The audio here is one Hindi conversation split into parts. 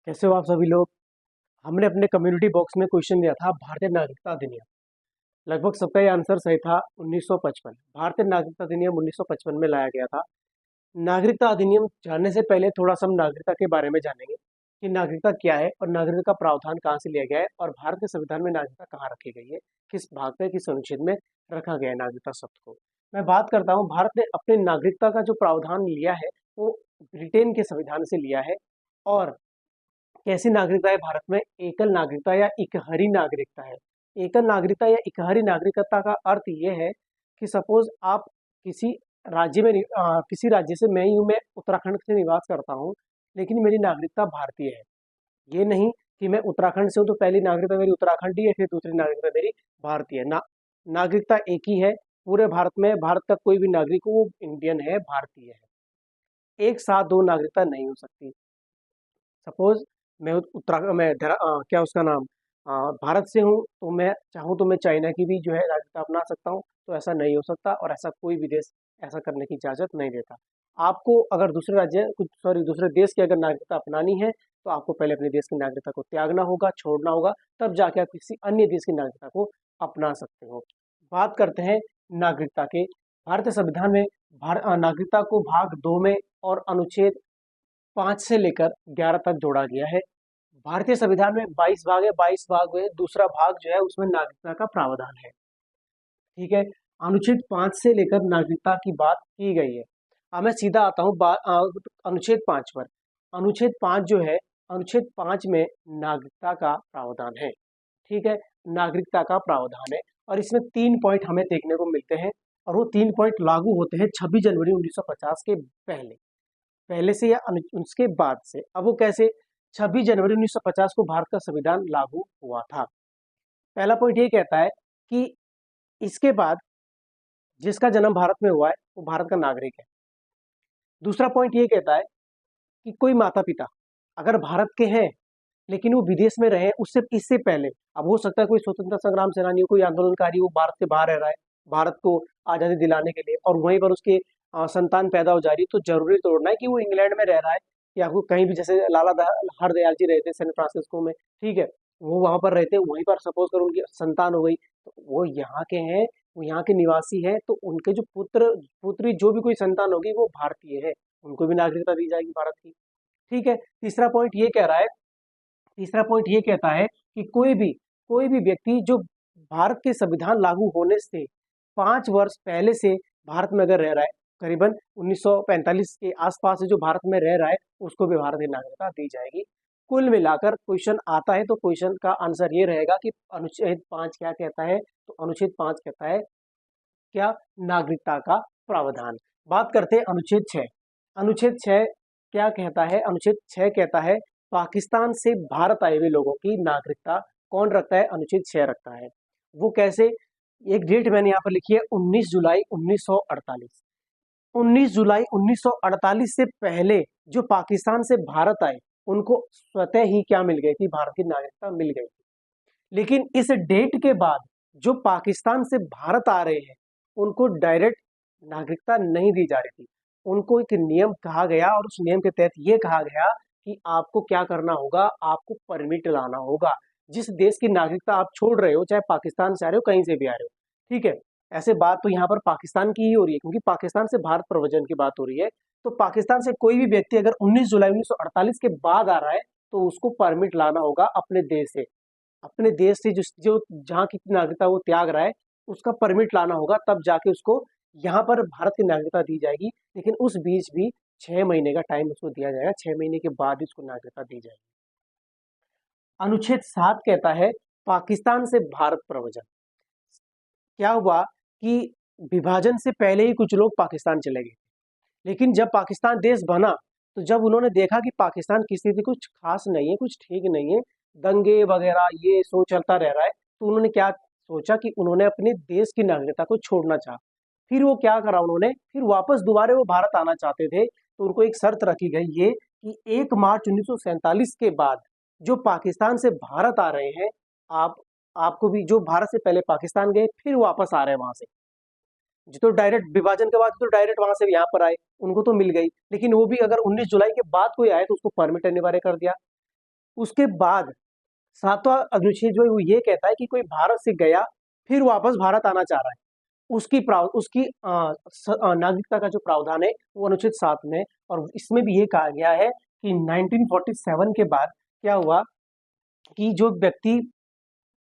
कैसे हो आप सभी लोग। हमने अपने कम्युनिटी बॉक्स में क्वेश्चन दिया था भारतीय नागरिकता अधिनियम। लगभग सबका ये आंसर सही था। 1955 भारतीय नागरिकता अधिनियम 1955 में लाया गया था। नागरिकता अधिनियम जानने से पहले थोड़ा सा हम नागरिकता के बारे में जानेंगे कि नागरिकता क्या है और नागरिकता का प्रावधान कहाँ से लिया गया है और भारत के संविधान में नागरिकता कहाँ रखी गई है, किस भाग में, किस अनुच्छेद में रखा गया है नागरिकता शब्द को। मैं बात करता हूँ, भारत ने अपने नागरिकता का जो प्रावधान लिया है वो ब्रिटेन के संविधान से लिया है। और कैसी नागरिकता है भारत में? एकल नागरिकता या इकहरी नागरिकता है। एकल नागरिकता या इकहरी नागरिकता का अर्थ ये है कि सपोज आप किसी राज्य में किसी राज्य से, मैं यूं मैं उत्तराखंड से निवास करता हूँ, लेकिन मेरी नागरिकता भारतीय है। ये नहीं कि मैं उत्तराखंड से हूँ तो पहली नागरिकता मेरी उत्तराखंडी है, फिर दूसरी नागरिकता मेरी भारतीय है ना। नागरिकता एक ही है पूरे भारत में। भारत का कोई भी नागरिक हो वो इंडियन है, भारतीय है। एक साथ दो नागरिकता नहीं हो सकती। सपोज मैं उत्तराखंड मैं क्या उसका नाम भारत से हूँ, तो मैं चाहूँ तो मैं चाइना की भी जो है नागरिकता अपना सकता हूँ। तो ऐसा नहीं हो सकता और ऐसा कोई भी देश ऐसा करने की इजाज़त नहीं देता। आपको अगर दूसरे राज्य कुछ सॉरी दूसरे देश की अगर नागरिकता अपनानी है तो आपको पहले अपने देश की नागरिकता को त्यागना होगा, छोड़ना होगा, तब जाके आप किसी अन्य देश की नागरिकता को अपना सकते हो। बात करते हैं नागरिकता के। भारतीय संविधान में नागरिकता को भाग 2 में और अनुच्छेद 5 से लेकर 11 तक जोड़ा गया है। भारतीय संविधान में 22 भाग है, 22 भाग में दूसरा भाग जो है उसमें नागरिकता का प्रावधान है। ठीक है। अनुच्छेद 5 से लेकर नागरिकता की बात की गई है। अब मैं सीधा आता हूँ अनुच्छेद 5 पर। अनुच्छेद 5 जो है, अनुच्छेद 5 में नागरिकता का प्रावधान है। ठीक है। नागरिकता का प्रावधान है और इसमें 3 पॉइंट हमें देखने को मिलते हैं और वो 3 पॉइंट लागू होते हैं 26 जनवरी 1950 के पहले। पहले से या उसके बाद से। अब वो कैसे? 26 जनवरी 1950 को भारत का संविधान लागू हुआ था। पहला पॉइंट ये कहता है कि इसके बाद जिसका जन्म भारत में हुआ है वो भारत का नागरिक है। दूसरा पॉइंट ये कहता है कि कोई माता पिता अगर भारत के हैं लेकिन वो विदेश में रहे उससे इससे पहले, अब हो सकता है कोई स्वतंत्रता संग्राम सेनानी हो, कोई आंदोलनकारी हो, भारत से बाहर रह रहा है भारत को आजादी दिलाने के लिए, और वहीं पर उसके संतान पैदा हो जा रही है, तो जरूरी तोड़ना है कि वो इंग्लैंड में रह रहा है या वो कहीं भी, जैसे हरदयाल जी रहते सैन फ्रांसिस्को में। ठीक है। वो वहां पर रहते, वहीं पर सपोज कर उनकी संतान हो गई तो वो यहाँ के हैं, वो यहाँ के निवासी हैं, तो उनके जो पुत्र पुत्री जो भी कोई संतान होगी वो भारतीय है, उनको भी नागरिकता दी जाएगी भारत की। ठीक है। तीसरा पॉइंट ये कहता है कि कोई भी व्यक्ति जो भारत के संविधान लागू होने से 5 वर्ष पहले से भारत में अगर रह रहा है, करीबन 1945 के आसपास से जो भारत में रह रहा है, उसको भी भारत की नागरिकता दी जाएगी। कुल मिलाकर क्वेश्चन आता है तो क्वेश्चन का आंसर ये रहेगा कि अनुच्छेद 5 क्या कहता है? तो अनुच्छेद 5 कहता है क्या? नागरिकता का प्रावधान। बात करते हैं अनुच्छेद 6। अनुच्छेद 6 क्या कहता है? अनुच्छेद 6 कहता है पाकिस्तान से भारत आए हुए लोगों की नागरिकता कौन रखता है? अनुच्छेद 6 रखता है। वो कैसे? एक डेट मैंने यहाँ पर लिखी है, 19 जुलाई 1948। 19 जुलाई 1948 से पहले जो पाकिस्तान से भारत आए उनको स्वतः ही क्या मिल गई थी? भारत की नागरिकता मिल गई थी। लेकिन इस डेट के बाद जो पाकिस्तान से भारत आ रहे हैं उनको डायरेक्ट नागरिकता नहीं दी जा रही थी। उनको एक नियम कहा गया और उस नियम के तहत ये कहा गया कि आपको क्या करना होगा? आपको परमिट लाना होगा। जिस देश की नागरिकता आप छोड़ रहे हो, चाहे पाकिस्तान से आ रहे हो, कहीं से भी आ रहे हो, ठीक है। ऐसे बात तो यहाँ पर पाकिस्तान की ही हो रही है क्योंकि पाकिस्तान से भारत प्रव्रजन की बात हो रही है। तो पाकिस्तान से कोई भी व्यक्ति अगर 19 जुलाई 1948 के बाद आ रहा है तो उसको परमिट लाना होगा अपने देश से। अपने देश से जो जो जहाँ की नागरिकता वो त्याग रहा है उसका परमिट लाना होगा, तब जाके उसको यहाँ पर भारत की नागरिकता दी जाएगी। लेकिन उस बीच भी 6 महीने का टाइम उसको दिया जाएगा, 6 महीने के बाद ही उसको नागरिकता दी जाएगी। अनुच्छेद 7 कहता है पाकिस्तान से भारत प्रव्रजन। क्या हुआ कि विभाजन से पहले ही कुछ लोग पाकिस्तान चले गए, लेकिन जब पाकिस्तान देश बना तो जब उन्होंने देखा कि पाकिस्तान की स्थिति कुछ खास नहीं है, कुछ ठीक नहीं है, दंगे वगैरह ये सो चलता रह रहा है, तो उन्होंने क्या सोचा कि उन्होंने अपने देश की नागरिकता को छोड़ना चाहा। फिर वो क्या करा, उन्होंने फिर वापस दोबारा वो भारत आना चाहते थे, तो उनको एक शर्त रखी गई ये कि 1 मार्च 1947 के बाद जो पाकिस्तान से भारत आ रहे हैं, आप आपको भी, जो भारत से पहले पाकिस्तान गए फिर वापस आ रहे हैं वहां से, जो तो डायरेक्ट विभाजन के बाद तो डायरेक्ट वहां से यहाँ पर आए, उनको तो मिल गई, लेकिन वो भी अगर 19 जुलाई के बाद कोई आए तो उसको परमिट अनिवार्य कर दिया। उसके बाद सातवां अनुच्छेद जो है वो ये कहता है कि कोई भारत से गया फिर वापस भारत आना चाह रहा है, उसकी नागरिकता का जो प्रावधान है वो अनुच्छेद 7 में। और इसमें भी ये कहा गया है कि 1947 के बाद क्या हुआ कि जो व्यक्ति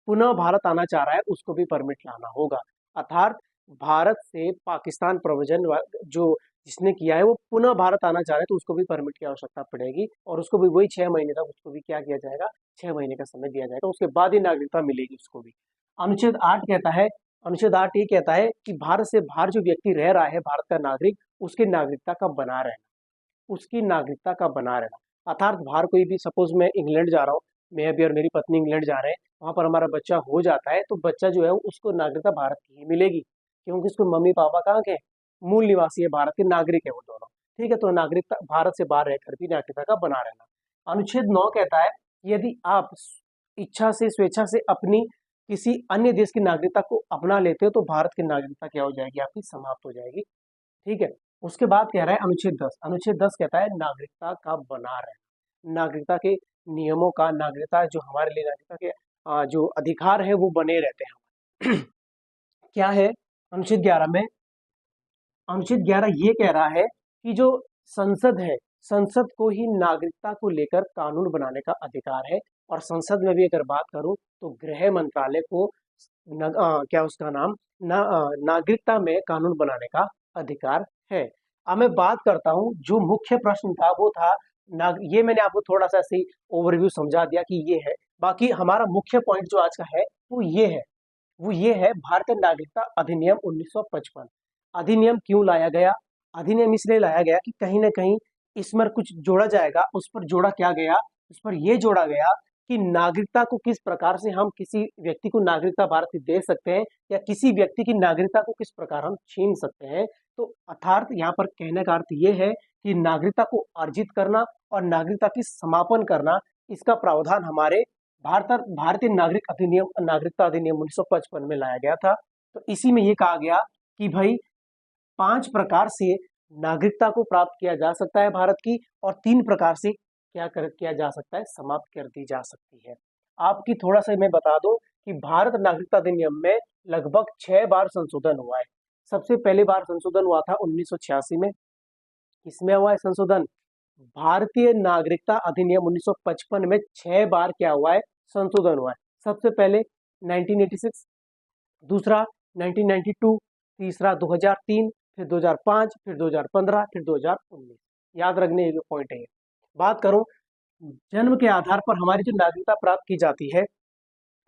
पुनः भारत आना चाह रहा है उसको भी परमिट लाना होगा। अर्थात भारत से पाकिस्तान प्रव्रजन जो जिसने किया है वो पुनः भारत आना चाह रहा है तो उसको भी परमिट की आवश्यकता पड़ेगी, और उसको भी वही 6 महीने तक उसको भी क्या किया जाएगा, 6 महीने का समय दिया जाएगा, उसके बाद ही नागरिकता मिलेगी उसको भी। अनुच्छेद 8 कहता है, अनुच्छेद 8 ये कहता है कि भारत से बाहर जो व्यक्ति रह रहा है भारत का नागरिक, उसकी नागरिकता का बना रहना, उसकी नागरिकता का बना रहना। अर्थात बाहर कोई भी, सपोज मैं इंग्लैंड जा रहा हूँ, मैं अभी और मेरी पत्नी इंग्लैंड जा रहे हैं, वहां पर हमारा बच्चा हो जाता है तो बच्चा जो है उसको नागरिकता भारत की ही मिलेगी, क्योंकि उसके मम्मी पापा कहाँ के हैं, मूल निवासी है, भारत के नागरिक है वो दोनों। ठीक है, तो नागरिकता भारत से बाहर रहकर भी नागरिकता का बना रहना। अनुच्छेद 9 कहता है यदि आप इच्छा से, स्वेच्छा से अपनी किसी अन्य देश की नागरिकता को अपना लेते हो तो भारत की नागरिकता क्या हो जाएगी, आपकी समाप्त हो जाएगी। ठीक है, उसके बाद कह रहा है अनुच्छेद 10, अनुच्छेद 10 कहता है नागरिकता का बना रहना, नागरिकता के नियमों का, नागरिकता जो हमारे लिए नागरिकता के जो अधिकार है वो बने रहते हैं। क्या है अनुच्छेद 11 में, अनुच्छेद 11 ये कह रहा है कि जो संसद है, संसद को ही नागरिकता को लेकर कानून बनाने का अधिकार है। और संसद में भी अगर बात करूं तो गृह मंत्रालय को क्या उसका नाम नागरिकता में कानून बनाने का अधिकार है। अब मैं बात करता हूं, जो मुख्य प्रश्न था वो था ये मैंने आपको थोड़ा सा ऐसे ओवरव्यू समझा दिया कि ये है। बाकी हमारा मुख्य पॉइंट जो आज का है वो ये है, वो ये है भारतीय नागरिकता अधिनियम 1955। अधिनियम क्यों लाया गया? अधिनियम इसलिए लाया गया कि कहीं ना कहीं इसमें कुछ जोड़ा जाएगा। उस पर जोड़ा क्या गया, उस पर यह जोड़ा गया कि नागरिकता को किस प्रकार से हम किसी व्यक्ति को नागरिकता भारत की दे सकते हैं, या किसी व्यक्ति की नागरिकता को किस प्रकार हम छीन सकते हैं। तो अर्थात यहाँ पर कहने का अर्थ ये है कि नागरिकता को अर्जित करना और नागरिकता की समापन करना, इसका प्रावधान हमारे भारतीय नागरिकता अधिनियम 1955 में लाया गया था। तो इसी में ये कहा गया कि भाई 5 प्रकार से नागरिकता को प्राप्त किया जा सकता है भारत की, और 3 प्रकार से किया जा सकता है, समाप्त कर दी जा सकती है। आपकी थोड़ा सा मैं बता दूं कि भारत नागरिकता अधिनियम में लगभग 6 बार संशोधन हुआ है। सबसे पहली बार संशोधन हुआ था 1986 में। इसमें हुआ है संशोधन, भारतीय नागरिकता अधिनियम 1955 में 6 बार क्या हुआ है, संशोधन हुआ है। सबसे पहले 1986, दूसरा 1992, तीसरा 2003, फिर 2005, फिर 2015, फिर 2019। याद रखने के पॉइंट है। बात करूं जन्म के आधार पर हमारी जो नागरिकता प्राप्त की जाती है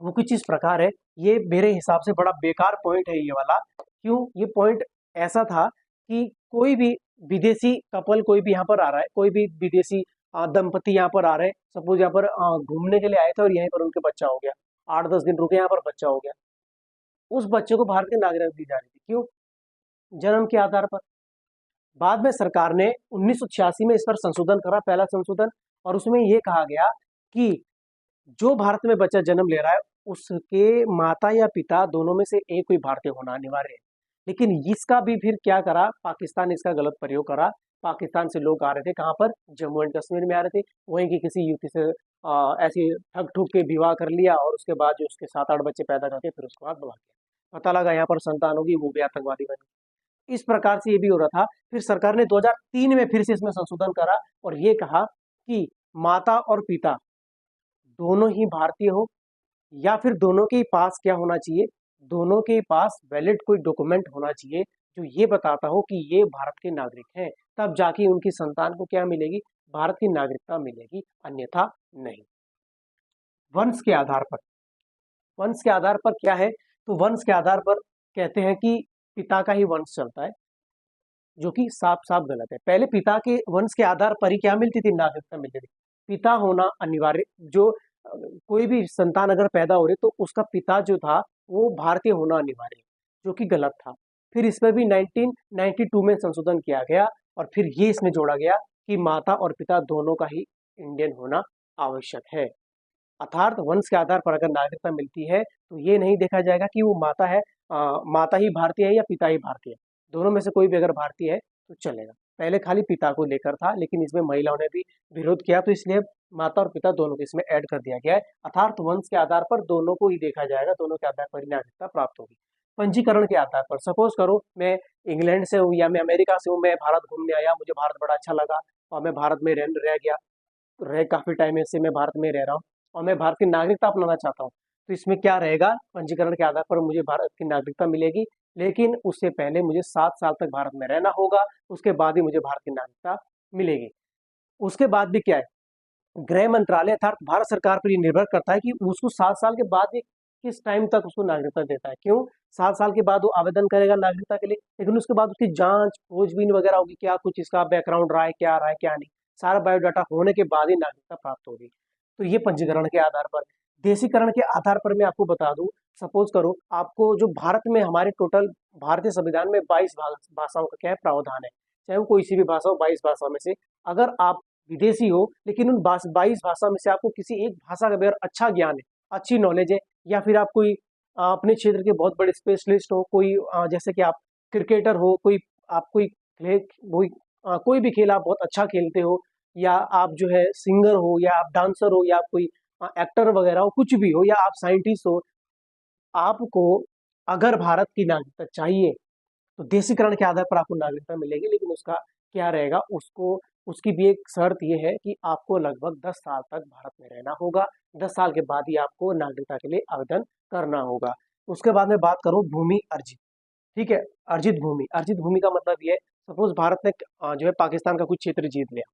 वो कुछ इस प्रकार है। ये मेरे हिसाब से बड़ा बेकार पॉइंट है ये वाला। क्यों? ये पॉइंट ऐसा था कि कोई भी विदेशी कपल कोई भी यहाँ पर आ रहा है, कोई भी विदेशी दंपति यहाँ पर आ रहे हैं, सपोज यहाँ पर घूमने के लिए आए थे और यहीं पर उनके बच्चा हो गया, 8-10 दिन रुके, यहाँ पर बच्चा हो गया, उस बच्चे को भारत की नागरिकता दी जा रही थी। क्यों? जन्म के आधार पर। बाद में सरकार ने 1986 में इस पर संशोधन करा, पहला संशोधन, और उसमें यह कहा गया कि जो भारत में बच्चा जन्म ले रहा है उसके माता या पिता दोनों में से एक कोई भारतीय होना अनिवार्य है। लेकिन इसका भी फिर क्या करा, पाकिस्तान इसका गलत प्रयोग करा। पाकिस्तान से लोग आ रहे थे, कहाँ पर, जम्मू एंड कश्मीर में आ रहे थे, वहीं की किसी युवती से ऐसे ठग ठुक के विवाह कर लिया, और उसके बाद जो उसके 7-8 बच्चे पैदा करके फिर उसके बाद बुला दिया, पता लगा यहाँ पर संतान होगी, वो भी आतंकवादी बन गई। इस प्रकार से ये भी हो रहा था। फिर सरकार ने 2003 में फिर से इसमें संशोधन करा और ये कहा कि माता और पिता दोनों ही भारतीय हो, या फिर दोनों के पास क्या होना चाहिए, दोनों के पास वैलिड कोई डॉक्यूमेंट होना चाहिए जो ये बताता हो कि ये भारत के नागरिक हैं, तब जाके उनकी संतान को क्या मिलेगी, भारत की नागरिकता मिलेगी, अन्यथा नहीं। वंश के आधार पर, वंश के आधार पर क्या है, तो वंश के आधार पर कहते हैं कि पिता का ही वंश चलता है, जो कि साफ साफ गलत है। पहले पिता के वंश के आधार पर ही क्या मिलती थी, नागरिकता मिलती थी। पिता होना अनिवार्य, जो कोई भी संतान अगर पैदा हो रही तो उसका पिता जो था वो भारतीय होना अनिवार्य, जो कि गलत था। फिर इसमें भी 1992 में संशोधन किया गया और फिर ये इसमें जोड़ा गया कि माता और पिता दोनों का ही इंडियन होना आवश्यक है। अर्थात वंश के आधार पर अगर नागरिकता मिलती है तो ये नहीं देखा जाएगा कि वो माता ही भारतीय है या पिता ही भारतीय है, दोनों में से कोई भी अगर भारतीय है तो चलेगा। पहले खाली पिता को लेकर था, लेकिन इसमें महिलाओं ने भी विरोध किया, तो इसलिए माता और पिता दोनों को इसमें ऐड कर दिया गया है। अर्थात वंश के आधार पर दोनों को ही देखा जाएगा, दोनों के आधार पर ही नागरिकता प्राप्त होगी। पंजीकरण के आधार पर, सपोज करो मैं इंग्लैंड से हूँ या मैं अमेरिका से हूँ, मैं भारत घूमने आया, मुझे भारत बड़ा अच्छा लगा और मैं भारत में रह गया, रह काफी टाइम से मैं भारत में रह रहा हूँ और मैं भारत की नागरिकता अपनाना चाहता हूँ। तो इसमें क्या रहेगा, पंजीकरण के आधार पर मुझे भारत की नागरिकता मिलेगी, लेकिन उससे पहले मुझे 7 साल तक भारत में रहना होगा, उसके बाद ही मुझे भारत की नागरिकता मिलेगी। उसके बाद भी क्या है, गृह मंत्रालय अर्थात भारत सरकार पर ये निर्भर करता है कि उसको 7 साल के बाद भी किस टाइम तक उसको नागरिकता देता है। क्यों, 7 साल के बाद वो आवेदन करेगा नागरिकता के लिए, लेकिन उसके बाद उसकी जांच खोजबीन वगैरह होगी, क्या कुछ इसका बैकग्राउंड रहा है क्या नहीं, सारा बायोडाटा होने के बाद ही नागरिकता प्राप्त होगी। तो ये पंजीकरण के आधार पर। देशीकरण के आधार पर मैं आपको बता दूं, सपोज करो आपको जो भारत में हमारे टोटल भारतीय संविधान में 22 भाषाओं का क्या है प्रावधान है, चाहे वो कोई सी भी भाषा हो, 22 भाषाओं में से अगर आप विदेशी हो लेकिन उन 22 भाषा में से आपको किसी एक भाषा का अगर अच्छा ज्ञान है, अच्छी नॉलेज है, या फिर आप कोई अपने क्षेत्र के बहुत बड़े स्पेशलिस्ट हो, कोई जैसे कि आप क्रिकेटर हो, कोई आप कोई कोई भी खेल आप बहुत अच्छा खेलते हो, या आप जो है सिंगर हो, या आप डांसर हो, या आप कोई एक्टर वगैरह हो, कुछ भी हो, या आप साइंटिस्ट हो, आपको अगर भारत की नागरिकता चाहिए तो देशीकरण के आधार पर आपको नागरिकता मिलेगी, लेकिन उसका क्या रहेगा, उसको उसकी भी एक शर्त ये है कि आपको लगभग 10 साल तक भारत में रहना होगा। 10 साल के बाद ही आपको नागरिकता के लिए आवेदन करना होगा। उसके बाद में बात करूं भूमि अर्जित, ठीक है, अर्जित भूमि का मतलब ये है, सपोज भारत ने जो है पाकिस्तान का कुछ क्षेत्र जीत लिया,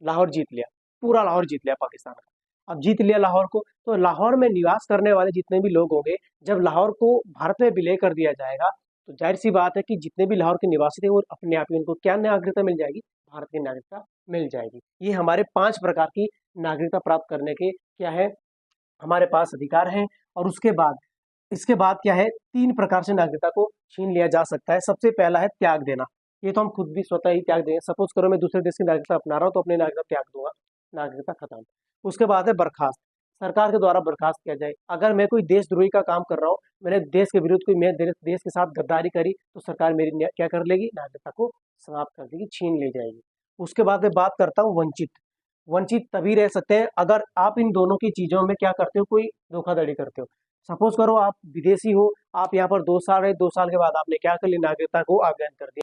लाहौर जीत लिया, पूरा लाहौर जीत लिया पाकिस्तान का, अब जीत लिया लाहौर को, तो लाहौर में निवास करने वाले जितने भी लोग होंगे, जब लाहौर को भारत में विलय कर दिया जाएगा, तो जाहिर सी बात है कि जितने भी लाहौर के निवासी थे वो अपने आप ही उनको क्या नागरिकता मिल जाएगी, भारत की नागरिकता मिल जाएगी। ये हमारे 5 प्रकार की नागरिकता प्राप्त करने के क्या है, हमारे पास अधिकार हैं। और उसके बाद इसके बाद क्या है, 3 प्रकार से नागरिकता को छीन लिया जा सकता है। सबसे पहला है त्याग देना, ये तो हम खुद भी स्वतः ही त्याग देंगे। सपोज करो मैं दूसरे देश की नागरिकता अपना रहा हूँ तो अपनी नागरिकता त्याग दूंगा, नागरिकता खत्म। उसके बाद है बर्खास्त, सरकार के द्वारा बर्खास्त किया जाए। अगर मैं कोई देशद्रोही का काम कर रहा हूँ, मैंने देश के विरुद्ध कोई मैं देश के साथ गद्दारी करी, तो सरकार मेरी क्या कर लेगी, नागरिकता को समाप्त कर देगी, छीन ले जाएगी। उसके बाद मैं बात करता हूँ वंचित। वंचित तभी रह सकते हैं अगर आप इन दोनों की चीजों में क्या करते हो, कोई धोखाधड़ी करते हो। सपोज करो आप विदेशी हो, आप यहाँ पर 2 साल रहे, 2 साल के बाद आपने क्या कर लिया, नागरिकता को आवेदन कर दिया।